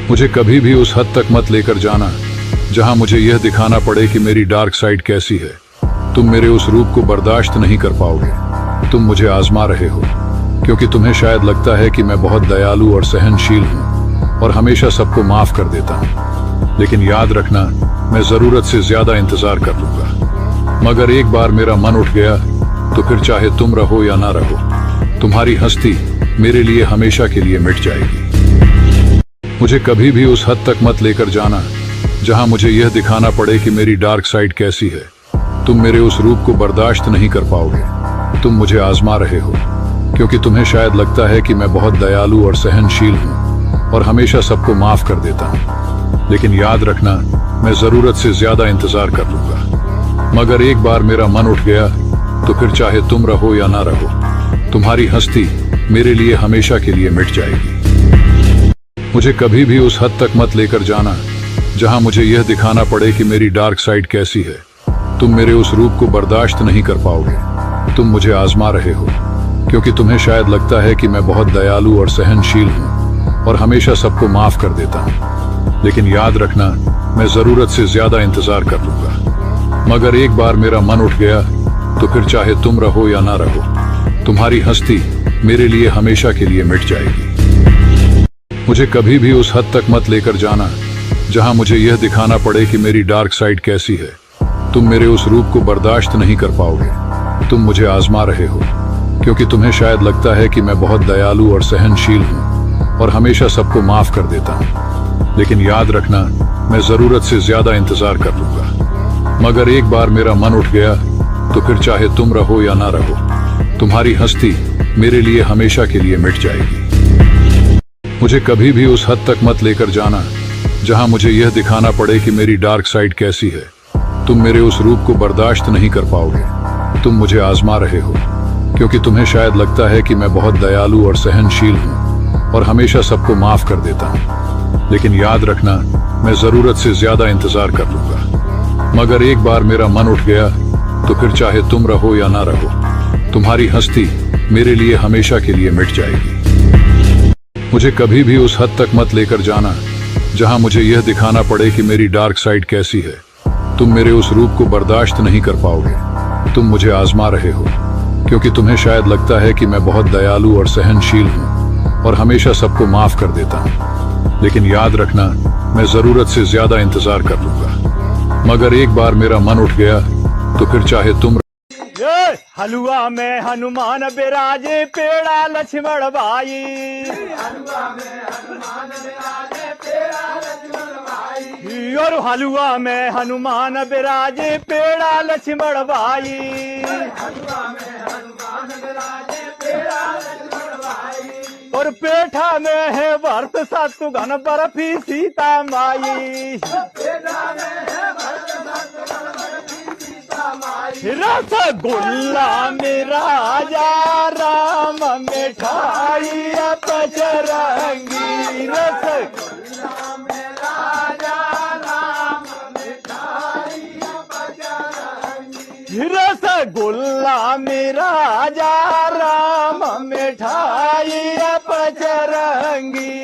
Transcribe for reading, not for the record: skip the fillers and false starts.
मुझे कभी भी उस हद तक मत लेकर जाना जहां मुझे यह दिखाना पड़े कि मेरी डार्क साइड कैसी है। तुम मेरे उस रूप को बर्दाश्त नहीं कर पाओगे। तुम मुझे आजमा रहे हो क्योंकि तुम्हें शायद लगता है कि मैं बहुत दयालु और सहनशील हूं और हमेशा सबको माफ कर देता हूं। लेकिन याद रखना, मैं जरूरत से ज्यादा इंतजार कर लूंगा। मगर एक बार मेरा मन उठ गया तो फिर चाहे तुम रहो या ना रहो, तुम्हारी हस्ती मेरे लिए हमेशा के लिए मिट जाएगी। मुझे कभी भी उस हद तक मत लेकर जाना जहां मुझे यह दिखाना पड़े कि मेरी डार्क साइड कैसी है। तुम मेरे उस रूप को बर्दाश्त नहीं कर पाओगे। तुम मुझे आजमा रहे हो क्योंकि तुम्हें शायद लगता है कि मैं बहुत दयालु और सहनशील हूं और हमेशा सबको माफ कर देता हूं। लेकिन याद रखना, मैं जरूरत से ज्यादा इंतजार कर लूंगा। मगर एक बार मेरा मन उठ गया तो फिर चाहे तुम रहो या ना रहो, तुम्हारी हस्ती मेरे लिए हमेशा के लिए मिट जाएगी। मुझे कभी भी उस हद तक मत लेकर जाना जहां मुझे यह दिखाना पड़े कि मेरी डार्क साइड कैसी है। तुम मेरे उस रूप को बर्दाश्त नहीं कर पाओगे। तुम मुझे आजमा रहे हो क्योंकि तुम्हें शायद लगता है कि मैं बहुत दयालु और सहनशील हूं और हमेशा सबको माफ कर देता हूं। लेकिन याद रखना, मैं जरूरत से ज्यादा इंतजार कर लूंगा। मगर एक बार मेरा मन उठ गया तो फिर चाहे तुम रहो या ना रहो, तुम्हारी हस्ती मेरे लिए हमेशा के लिए मिट जाएगी। मुझे कभी भी उस हद तक मत लेकर जाना जहां मुझे यह दिखाना पड़े कि मेरी डार्क साइड कैसी है। तुम मेरे उस रूप को बर्दाश्त नहीं कर पाओगे। तुम मुझे आजमा रहे हो क्योंकि तुम्हें शायद लगता है कि मैं बहुत दयालु और सहनशील हूं और हमेशा सबको माफ कर देता हूं। लेकिन याद रखना, मैं जरूरत से ज्यादा इंतजार कर लूंगा। मगर एक बार मेरा मन उठ गया तो फिर चाहे तुम रहो या ना रहो, तुम्हारी हस्ती मेरे लिए हमेशा के लिए मिट जाएगी। मुझे कभी भी उस हद तक मत लेकर जाना जहां मुझे यह दिखाना पड़े कि मेरी डार्क साइड कैसी है। तुम मेरे उस रूप को बर्दाश्त नहीं कर पाओगे। तुम मुझे आजमा रहे हो क्योंकि तुम्हें शायद लगता है कि मैं बहुत दयालु और सहनशील हूं और हमेशा सबको माफ कर देता हूं। लेकिन याद रखना, मैं जरूरत से ज्यादा इंतजार कर लूंगा। मगर एक बार मेरा मन उठ गया तो फिर चाहे तुम रहो या ना रहो, तुम्हारी हस्ती मेरे लिए हमेशा के लिए मिट जाएगी। मुझे कभी भी उस हद तक मत लेकर जाना जहां मुझे यह दिखाना पड़े कि मेरी डार्क साइड कैसी है। तुम मेरे उस रूप को बर्दाश्त नहीं कर पाओगे। तुम मुझे आजमा रहे हो क्योंकि तुम्हें शायद लगता है कि मैं बहुत दयालु और सहनशील हूं और हमेशा सबको माफ कर देता हूं। लेकिन याद रखना, मैं जरूरत से ज्यादा इंतजार कर लूंगा। मगर एक बार मेरा मन उठ गया तो फिर चाहे तुम हलुआ में हनुमान बिराजे पेड़ा लक्ष्मण भाई। और हलुआ में हनुमान बिराजे पेड़ा लक्ष्मण भाई। और पेठा में है भरत शत्रुघ्न बर्फी सीता माई। रसगुल्ला में राजा राम मिठाई पचरंगी। रसगुल्ला में राजा राम मिठाई पचरंगी। रसगुल्ला में राजा राम मिठाई पचरंगी।